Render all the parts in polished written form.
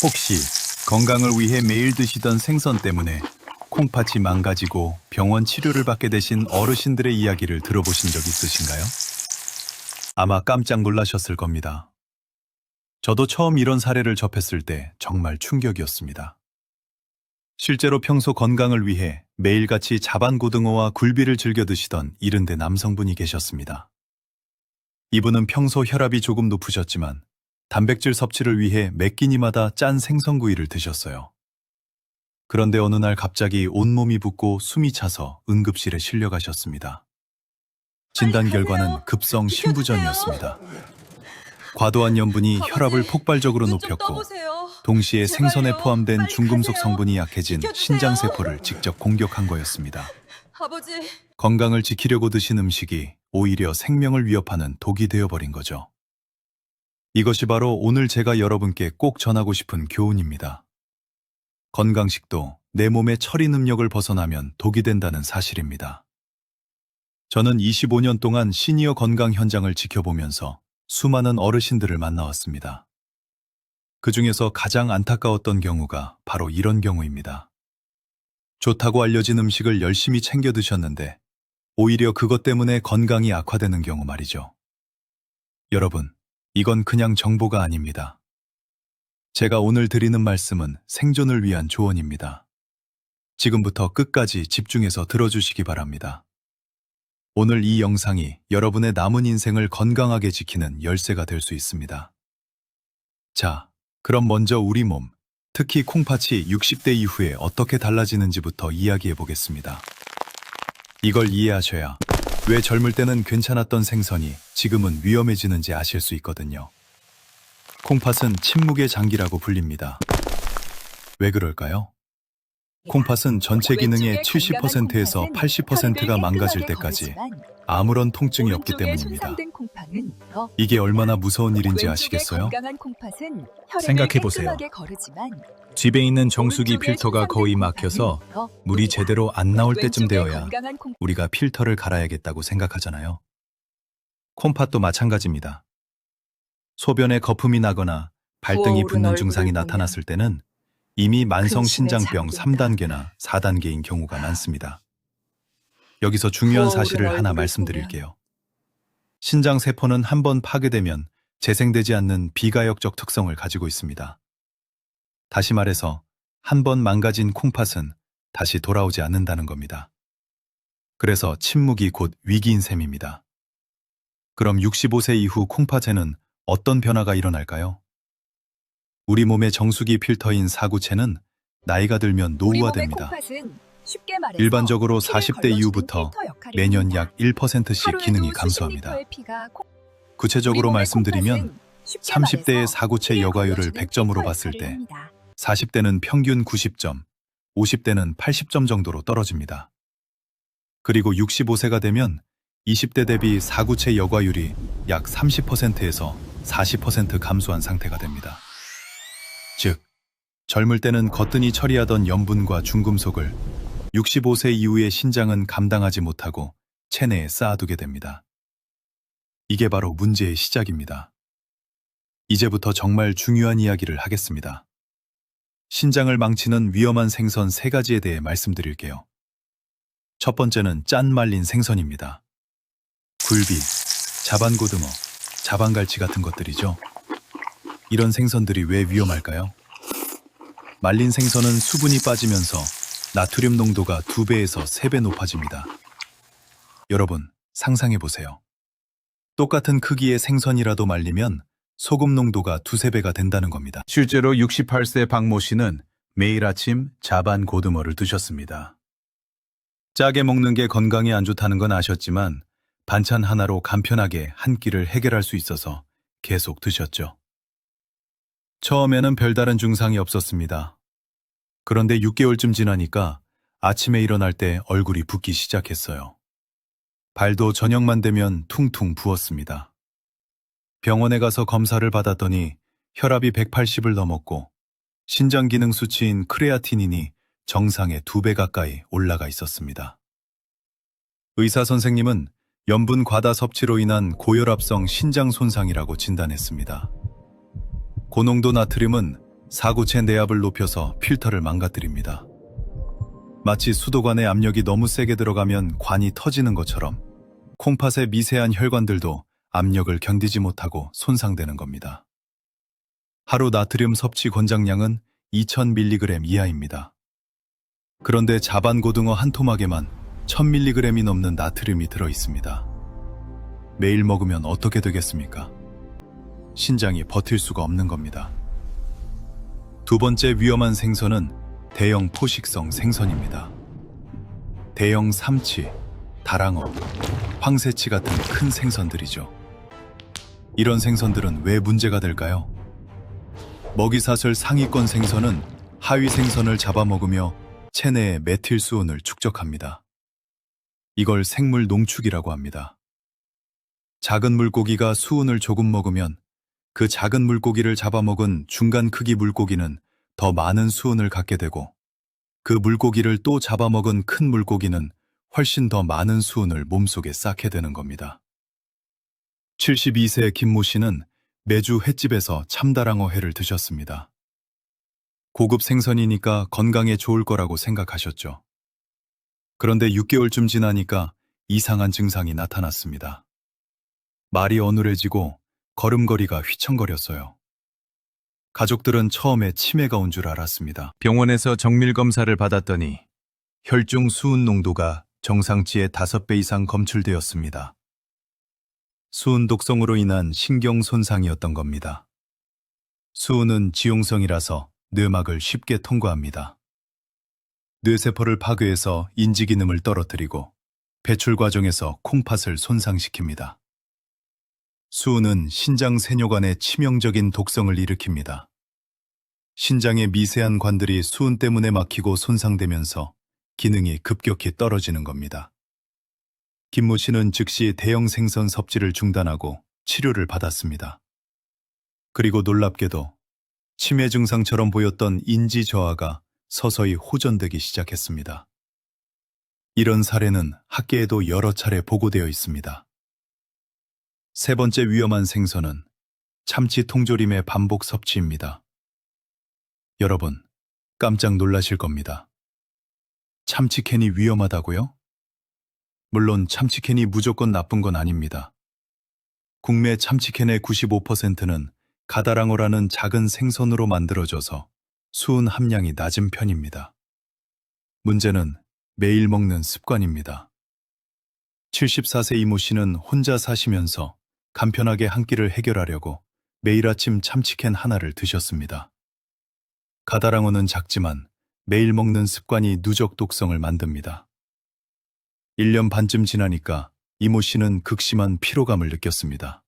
혹시 건강을 위해 매일 드시던 생선 때문에 콩팥이 망가지고 병원 치료를 받게 되신 어르신들의 이야기를 들어보신 적 있으신가요? 아마 깜짝 놀라셨을 겁니다. 저도 처음 이런 사례를 접했을 때 정말 충격이었습니다. 실제로 평소 건강을 위해 매일같이 자반고등어와 굴비를 즐겨 드시던 70대 남성분이 계셨습니다. 이분은 평소 혈압이 조금 높으셨지만 단백질 섭취를 위해 매 끼니마다 짠 생선구이를 드셨어요. 그런데 어느 날 갑자기 온몸이 붓고 숨이 차서 응급실에 실려가셨습니다. 진단 결과는 급성 신부전이었습니다. 과도한 염분이 혈압을 폭발적으로 높였고 동시에 생선에 포함된 중금속 성분이 약해진 신장세포를 직접 공격한 거였습니다. 아버지, 건강을 지키려고 드신 음식이 오히려 생명을 위협하는 독이 되어버린 거죠. 이것이 바로 오늘 제가 여러분께 꼭 전하고 싶은 교훈입니다. 건강식도 내 몸의 처리 능력을 벗어나면 독이 된다는 사실입니다. 저는 25년 동안 시니어 건강 현장을 지켜보면서 수많은 어르신들을 만나왔습니다. 그 중에서 가장 안타까웠던 경우가 바로 이런 경우입니다. 좋다고 알려진 음식을 열심히 챙겨 드셨는데 오히려 그것 때문에 건강이 악화되는 경우 말이죠. 여러분, 이건 그냥 정보가 아닙니다. 제가 오늘 드리는 말씀은 생존을 위한 조언입니다. 지금부터 끝까지 집중해서 들어주시기 바랍니다. 오늘 이 영상이 여러분의 남은 인생을 건강하게 지키는 열쇠가 될 수 있습니다. 자, 그럼 먼저 우리 몸, 특히 콩팥이 60대 이후에 어떻게 달라지는지부터 이야기해 보겠습니다. 이걸 이해하셔야 왜 젊을 때는 괜찮았던 생선이 지금은 위험해지는지 아실 수 있거든요. 콩팥은 침묵의 장기라고 불립니다. 왜 그럴까요? 콩팥은 전체 기능의 70%에서 80%가 망가질 때까지 아무런 통증이 없기 때문입니다. 이게 얼마나 무서운 일인지 아시겠어요? 생각해보세요. 집에 있는 정수기 필터가 거의 막혀서 물이 제대로 안 나올 때쯤 되어야 우리가 필터를 갈아야겠다고 생각하잖아요. 콩팥도 마찬가지입니다. 소변에 거품이 나거나 발등이 붓는 증상이 나타났을 때는 이미 만성신장병 3단계나 4단계인 경우가 많습니다. 여기서 중요한 사실을 하나 말씀드릴게요. 신장세포는 한번 파괴되면 재생되지 않는 비가역적 특성을 가지고 있습니다. 다시 말해서 한번 망가진 콩팥은 다시 돌아오지 않는다는 겁니다. 그래서 침묵이 곧 위기인 셈입니다. 그럼 65세 이후 콩팥에는 어떤 변화가 일어날까요? 우리 몸의 정수기 필터인 사구체는 나이가 들면 노후화됩니다. 일반적으로 40대 이후부터 매년 약 1%씩 기능이 감소합니다. 구체적으로 말씀드리면 30대의 사구체 여과율을 100점으로 봤을 때 40대는 평균 90점, 50대는 80점 정도로 떨어집니다. 그리고 65세가 되면 20대 대비 사구체 여과율이 약 30%에서 40% 감소한 상태가 됩니다. 즉, 젊을 때는 거뜬히 처리하던 염분과 중금속을 65세 이후의 신장은 감당하지 못하고 체내에 쌓아두게 됩니다. 이게 바로 문제의 시작입니다. 이제부터 정말 중요한 이야기를 하겠습니다. 신장을 망치는 위험한 생선 3가지에 대해 말씀드릴게요. 첫 번째는 짠 말린 생선입니다. 굴비, 자반고등어, 자반갈치 같은 것들이죠. 이런 생선들이 왜 위험할까요? 말린 생선은 수분이 빠지면서 나트륨 농도가 2배에서 3배 높아집니다. 여러분, 상상해보세요. 똑같은 크기의 생선이라도 말리면 소금 농도가 2~3배가 된다는 겁니다. 실제로 68세 박모 씨는 매일 아침 자반고등어를 드셨습니다. 짜게 먹는 게 건강에 안 좋다는 건 아셨지만 반찬 하나로 간편하게 한 끼를 해결할 수 있어서 계속 드셨죠. 처음에는 별다른 증상이 없었습니다. 그런데 6개월쯤 지나니까 아침에 일어날 때 얼굴이 붓기 시작했어요. 발도 저녁만 되면 퉁퉁 부었습니다. 병원에 가서 검사를 받았더니 혈압이 180을 넘었고 신장 기능 수치인 크레아티닌이 정상의 2배 가까이 올라가 있었습니다. 의사 선생님은 염분 과다 섭취로 인한 고혈압성 신장 손상이라고 진단했습니다. 고농도 나트륨은 사구체 내압을 높여서 필터를 망가뜨립니다. 마치 수도관의 압력이 너무 세게 들어가면 관이 터지는 것처럼 콩팥의 미세한 혈관들도 압력을 견디지 못하고 손상되는 겁니다. 하루 나트륨 섭취 권장량은 2000mg 이하입니다. 그런데 자반고등어 한 토막에만 1000mg이 넘는 나트륨이 들어 있습니다. 매일 먹으면 어떻게 되겠습니까? 신장이 버틸 수가 없는 겁니다. 두 번째 위험한 생선은 대형 포식성 생선입니다. 대형 삼치, 다랑어, 황새치 같은 큰 생선들이죠. 이런 생선들은 왜 문제가 될까요? 먹이사슬 상위권 생선은 하위 생선을 잡아먹으며 체내의 메틸 수은을 축적합니다. 이걸 생물 농축이라고 합니다. 작은 물고기가 수은을 조금 먹으면 그 작은 물고기를 잡아먹은 중간 크기 물고기는 더 많은 수은을 갖게 되고 그 물고기를 또 잡아먹은 큰 물고기는 훨씬 더 많은 수은을 몸속에 쌓게 되는 겁니다. 72세 김모 씨는 매주 횟집에서 참다랑어 회를 드셨습니다. 고급 생선이니까 건강에 좋을 거라고 생각하셨죠. 그런데 6개월쯤 지나니까 이상한 증상이 나타났습니다. 말이 어눌해지고 걸음걸이가 휘청거렸어요. 가족들은 처음에 치매가 온 줄 알았습니다. 병원에서 정밀 검사를 받았더니 혈중 수은 농도가 정상치의 5배 이상 검출되었습니다. 수은 독성으로 인한 신경 손상이었던 겁니다. 수은은 지용성이라서 뇌막을 쉽게 통과합니다. 뇌세포를 파괴해서 인지 기능을 떨어뜨리고 배출 과정에서 콩팥을 손상시킵니다. 수은은 신장 세뇨관에 치명적인 독성을 일으킵니다. 신장의 미세한 관들이 수은 때문에 막히고 손상되면서 기능이 급격히 떨어지는 겁니다. 김모 씨는 즉시 대형 생선 섭취를 중단하고 치료를 받았습니다. 그리고 놀랍게도 치매 증상처럼 보였던 인지 저하가 서서히 호전되기 시작했습니다. 이런 사례는 학계에도 여러 차례 보고되어 있습니다. 세 번째 위험한 생선은 참치 통조림의 반복 섭취입니다. 여러분, 깜짝 놀라실 겁니다. 참치캔이 위험하다고요? 물론 참치캔이 무조건 나쁜 건 아닙니다. 국내 참치캔의 95%는 가다랑어라는 작은 생선으로 만들어져서 수은 함량이 낮은 편입니다. 문제는 매일 먹는 습관입니다. 74세 이모 씨는 혼자 사시면서 간편하게 한 끼를 해결하려고 매일 아침 참치캔 하나를 드셨습니다. 가다랑어는 작지만 매일 먹는 습관이 누적 독성을 만듭니다. 1년 반쯤 지나니까 이모 씨는 극심한 피로감을 느꼈습니다.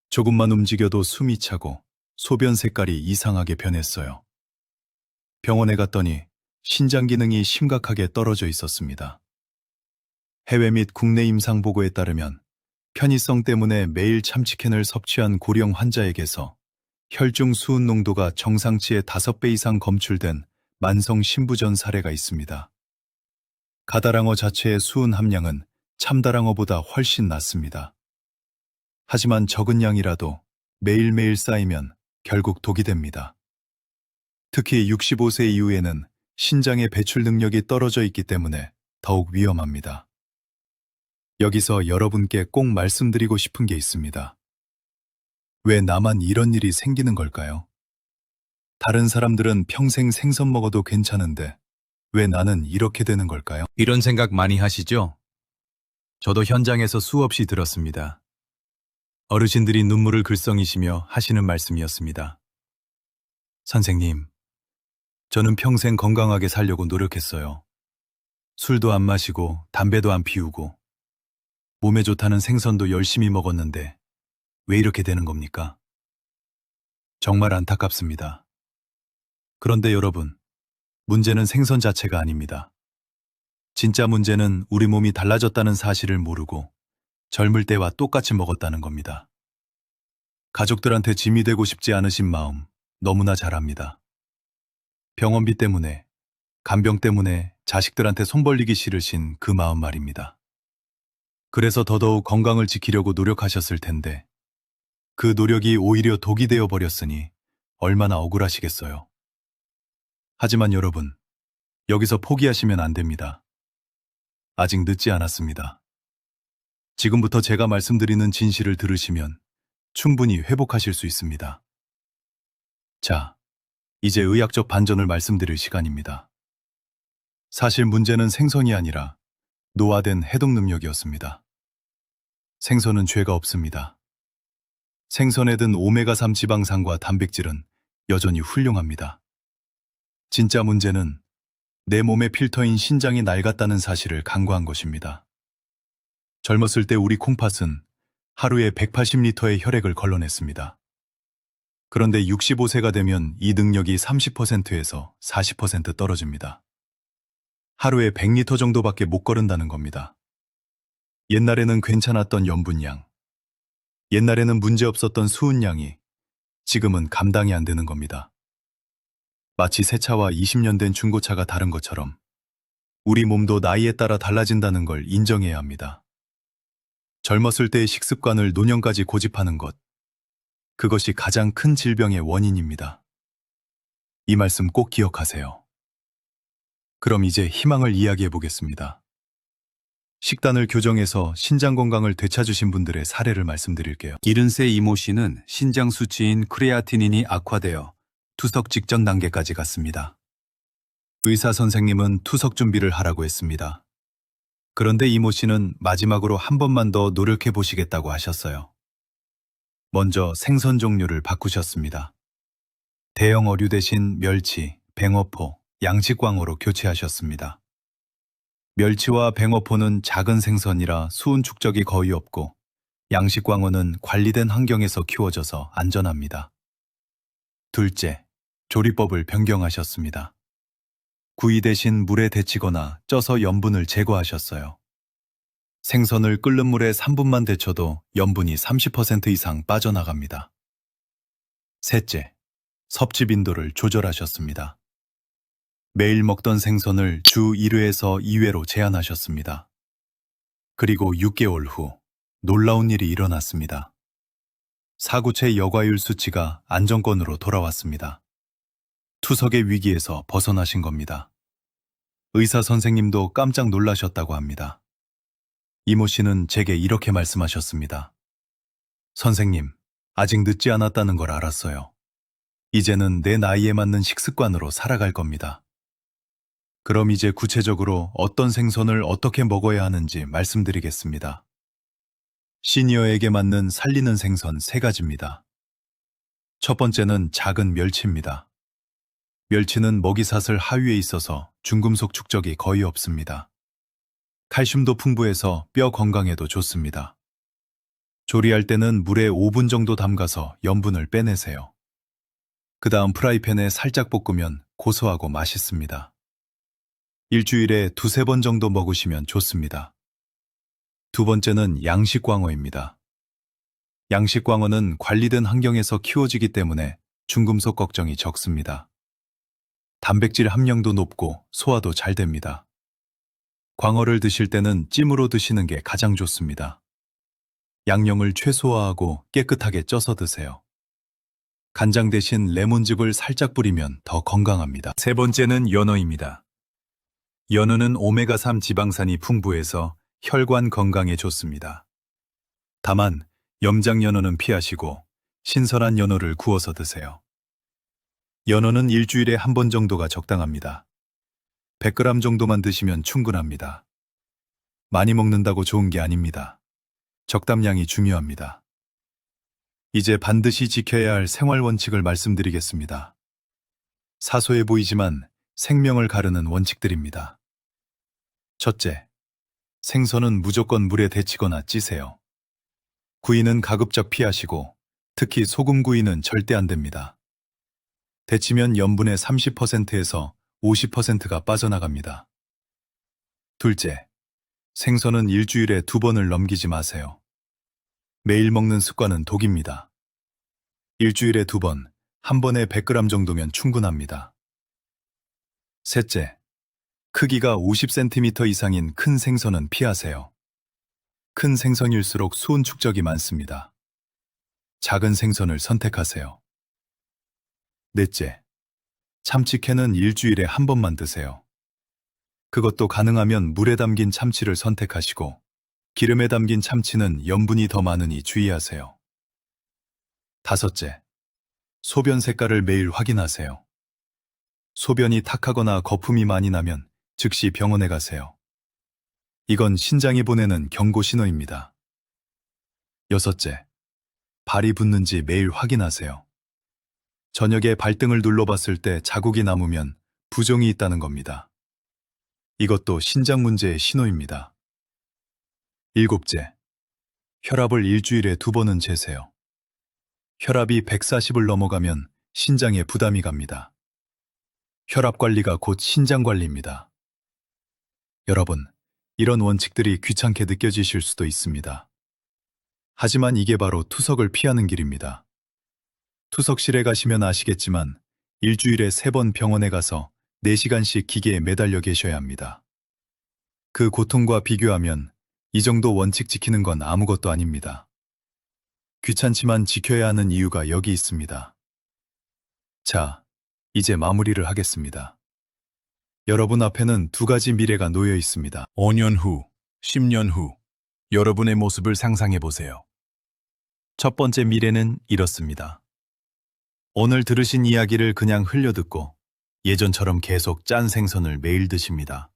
조금만 움직여도 숨이 차고 소변 색깔이 이상하게 변했어요. 병원에 갔더니 신장 기능이 심각하게 떨어져 있었습니다. 해외 및 국내 임상 보고에 따르면 편의성 때문에 매일 참치캔을 섭취한 고령 환자에게서 혈중 수은 농도가 정상치의 5배 이상 검출된 만성 신부전 사례가 있습니다. 가다랑어 자체의 수은 함량은 참다랑어보다 훨씬 낮습니다. 하지만 적은 양이라도 매일매일 쌓이면 결국 독이 됩니다. 특히 65세 이후에는 신장의 배출 능력이 떨어져 있기 때문에 더욱 위험합니다. 여기서 여러분께 꼭 말씀드리고 싶은 게 있습니다. 왜 나만 이런 일이 생기는 걸까요? 다른 사람들은 평생 생선 먹어도 괜찮은데 왜 나는 이렇게 되는 걸까요? 이런 생각 많이 하시죠? 저도 현장에서 수없이 들었습니다. 어르신들이 눈물을 글썽이시며 하시는 말씀이었습니다. 선생님, 저는 평생 건강하게 살려고 노력했어요. 술도 안 마시고 담배도 안 피우고 몸에 좋다는 생선도 열심히 먹었는데 왜 이렇게 되는 겁니까? 정말 안타깝습니다. 그런데 여러분, 문제는 생선 자체가 아닙니다. 진짜 문제는 우리 몸이 달라졌다는 사실을 모르고 젊을 때와 똑같이 먹었다는 겁니다. 가족들한테 짐이 되고 싶지 않으신 마음 너무나 잘 압니다. 병원비 때문에, 간병 때문에 자식들한테 손 벌리기 싫으신 그 마음 말입니다. 그래서 더더욱 건강을 지키려고 노력하셨을 텐데 그 노력이 오히려 독이 되어 버렸으니 얼마나 억울하시겠어요. 하지만 여러분, 여기서 포기하시면 안 됩니다. 아직 늦지 않았습니다. 지금부터 제가 말씀드리는 진실을 들으시면 충분히 회복하실 수 있습니다. 자, 이제 의학적 반전을 말씀드릴 시간입니다. 사실 문제는 생선이 아니라 노화된 해독 능력이었습니다. 생선은 죄가 없습니다. 생선에 든 오메가3 지방산과 단백질은 여전히 훌륭합니다. 진짜 문제는 내 몸의 필터인 신장이 낡았다는 사실을 간과한 것입니다. 젊었을 때 우리 콩팥은 하루에 180리터의 혈액을 걸러냈습니다. 그런데 65세가 되면 이 능력이 30%에서 40% 떨어집니다. 하루에 100리터 정도밖에 못 거른다는 겁니다. 옛날에는 괜찮았던 염분량, 옛날에는 문제없었던 수은량이 지금은 감당이 안 되는 겁니다. 마치 새 차와 20년 된 중고차가 다른 것처럼 우리 몸도 나이에 따라 달라진다는 걸 인정해야 합니다. 젊었을 때의 식습관을 노년까지 고집하는 것, 그것이 가장 큰 질병의 원인입니다. 이 말씀 꼭 기억하세요. 그럼 이제 희망을 이야기해 보겠습니다. 식단을 교정해서 신장 건강을 되찾으신 분들의 사례를 말씀드릴게요. 70세 이모 씨는 신장 수치인 크레아티닌이 악화되어 투석 직전 단계까지 갔습니다. 의사 선생님은 투석 준비를 하라고 했습니다. 그런데 이모 씨는 마지막으로 한 번만 더 노력해 보시겠다고 하셨어요. 먼저 생선 종류를 바꾸셨습니다. 대형 어류 대신 멸치, 뱅어포, 양식광어로 교체하셨습니다. 멸치와 뱅어포는 작은 생선이라 수은 축적이 거의 없고 양식광어는 관리된 환경에서 키워져서 안전합니다. 둘째, 조리법을 변경하셨습니다. 구이 대신 물에 데치거나 쪄서 염분을 제거하셨어요. 생선을 끓는 물에 3분만 데쳐도 염분이 30% 이상 빠져나갑니다. 셋째, 섭취 빈도를 조절하셨습니다. 매일 먹던 생선을 주 1회에서 2회로 제한하셨습니다. 그리고 6개월 후 놀라운 일이 일어났습니다. 사구체 여과율 수치가 안정권으로 돌아왔습니다. 투석의 위기에서 벗어나신 겁니다. 의사 선생님도 깜짝 놀라셨다고 합니다. 이모 씨는 제게 이렇게 말씀하셨습니다. 선생님, 아직 늦지 않았다는 걸 알았어요. 이제는 내 나이에 맞는 식습관으로 살아갈 겁니다. 그럼 이제 구체적으로 어떤 생선을 어떻게 먹어야 하는지 말씀드리겠습니다. 시니어에게 맞는 살리는 생선 3가지입니다. 첫 번째는 작은 멸치입니다. 멸치는 먹이사슬 하위에 있어서 중금속 축적이 거의 없습니다. 칼슘도 풍부해서 뼈 건강에도 좋습니다. 조리할 때는 물에 5분 정도 담가서 염분을 빼내세요. 그 다음 프라이팬에 살짝 볶으면 고소하고 맛있습니다. 일주일에 2~3번 정도 먹으시면 좋습니다. 두 번째는 양식광어입니다. 양식광어는 관리된 환경에서 키워지기 때문에 중금속 걱정이 적습니다. 단백질 함량도 높고 소화도 잘 됩니다. 광어를 드실 때는 찜으로 드시는 게 가장 좋습니다. 양념을 최소화하고 깨끗하게 쪄서 드세요. 간장 대신 레몬즙을 살짝 뿌리면 더 건강합니다. 세 번째는 연어입니다. 연어는 오메가3 지방산이 풍부해서 혈관 건강에 좋습니다. 다만 염장 연어는 피하시고 신선한 연어를 구워서 드세요. 연어는 일주일에 1번 정도가 적당합니다. 100g 정도만 드시면 충분합니다. 많이 먹는다고 좋은 게 아닙니다. 적당량이 중요합니다. 이제 반드시 지켜야 할 생활 원칙을 말씀드리겠습니다. 사소해 보이지만 생명을 가르는 원칙들입니다. 첫째, 생선은 무조건 물에 데치거나 찌세요. 구이는 가급적 피하시고 특히 소금구이는 절대 안 됩니다. 데치면 염분의 30%에서 50%가 빠져나갑니다. 둘째, 생선은 일주일에 2번을 넘기지 마세요. 매일 먹는 습관은 독입니다. 일주일에 2번, 한 번에 100g 정도면 충분합니다. 셋째, 크기가 50cm 이상인 큰 생선은 피하세요. 큰 생선일수록 수은 축적이 많습니다. 작은 생선을 선택하세요. 넷째, 참치캔은 일주일에 한 번만 드세요. 그것도 가능하면 물에 담긴 참치를 선택하시고 기름에 담긴 참치는 염분이 더 많으니 주의하세요. 다섯째, 소변 색깔을 매일 확인하세요. 소변이 탁하거나 거품이 많이 나면 즉시 병원에 가세요. 이건 신장이 보내는 경고 신호입니다. 여섯째, 발이 붓는지 매일 확인하세요. 저녁에 발등을 눌러봤을 때 자국이 남으면 부종이 있다는 겁니다. 이것도 신장 문제의 신호입니다. 일곱째, 혈압을 일주일에 2번은 재세요. 혈압이 140을 넘어가면 신장에 부담이 갑니다. 혈압 관리가 곧 신장 관리입니다. 여러분, 이런 원칙들이 귀찮게 느껴지실 수도 있습니다. 하지만 이게 바로 투석을 피하는 길입니다. 투석실에 가시면 아시겠지만 일주일에 3번 병원에 가서 4시간씩 기계에 매달려 계셔야 합니다. 그 고통과 비교하면 이 정도 원칙 지키는 건 아무것도 아닙니다. 귀찮지만 지켜야 하는 이유가 여기 있습니다. 자, 이제 마무리를 하겠습니다. 여러분 앞에는 2가지 미래가 놓여 있습니다. 5년 후, 10년 후, 여러분의 모습을 상상해 보세요. 첫 번째 미래는 이렇습니다. 오늘 들으신 이야기를 그냥 흘려듣고 예전처럼 계속 짠 생선을 매일 드십니다.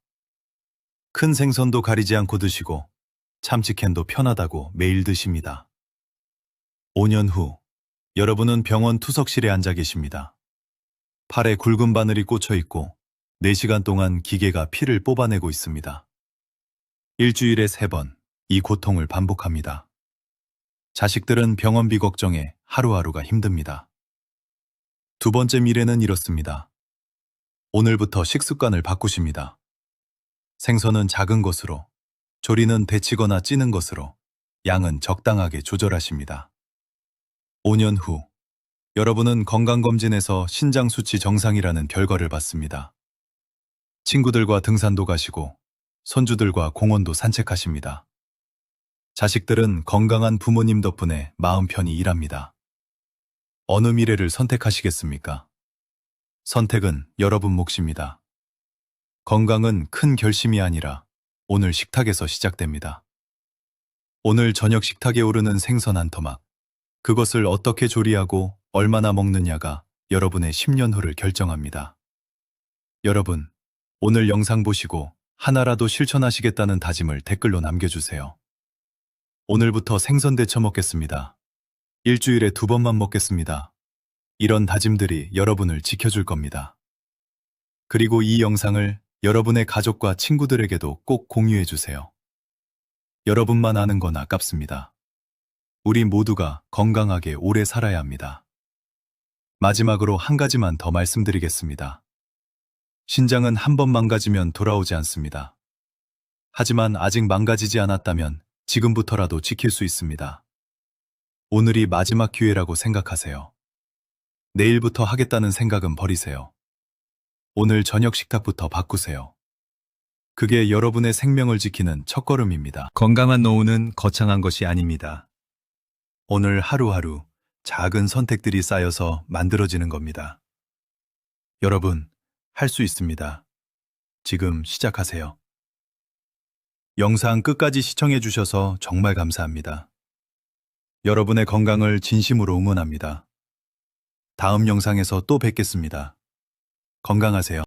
큰 생선도 가리지 않고 드시고 참치캔도 편하다고 매일 드십니다. 5년 후, 여러분은 병원 투석실에 앉아 계십니다. 팔에 굵은 바늘이 꽂혀 있고 4시간 동안 기계가 피를 뽑아내고 있습니다. 일주일에 3번, 이 고통을 반복합니다. 자식들은 병원비 걱정에 하루하루가 힘듭니다. 두 번째 미래는 이렇습니다. 오늘부터 식습관을 바꾸십니다. 생선은 작은 것으로, 조리는 데치거나 찌는 것으로, 양은 적당하게 조절하십니다. 5년 후, 여러분은 건강검진에서 신장 수치 정상이라는 결과를 받습니다. 친구들과 등산도 가시고, 손주들과 공원도 산책하십니다. 자식들은 건강한 부모님 덕분에 마음 편히 일합니다. 어느 미래를 선택하시겠습니까? 선택은 여러분 몫입니다. 건강은 큰 결심이 아니라 오늘 식탁에서 시작됩니다. 오늘 저녁 식탁에 오르는 생선 한 토막, 그것을 어떻게 조리하고 얼마나 먹느냐가 여러분의 10년 후를 결정합니다. 여러분, 오늘 영상 보시고 하나라도 실천하시겠다는 다짐을 댓글로 남겨주세요. 오늘부터 생선 데쳐 먹겠습니다. 일주일에 2번만 먹겠습니다. 이런 다짐들이 여러분을 지켜줄 겁니다. 그리고 이 영상을 여러분의 가족과 친구들에게도 꼭 공유해주세요. 여러분만 아는 건 아깝습니다. 우리 모두가 건강하게 오래 살아야 합니다. 마지막으로 한 가지만 더 말씀드리겠습니다. 신장은 한 번 망가지면 돌아오지 않습니다. 하지만 아직 망가지지 않았다면 지금부터라도 지킬 수 있습니다. 오늘이 마지막 기회라고 생각하세요. 내일부터 하겠다는 생각은 버리세요. 오늘 저녁 식탁부터 바꾸세요. 그게 여러분의 생명을 지키는 첫걸음입니다. 건강한 노후는 거창한 것이 아닙니다. 오늘 하루하루 작은 선택들이 쌓여서 만들어지는 겁니다. 여러분, 할 수 있습니다. 지금 시작하세요. 영상 끝까지 시청해 주셔서 정말 감사합니다. 여러분의 건강을 진심으로 응원합니다. 다음 영상에서 또 뵙겠습니다. 건강하세요.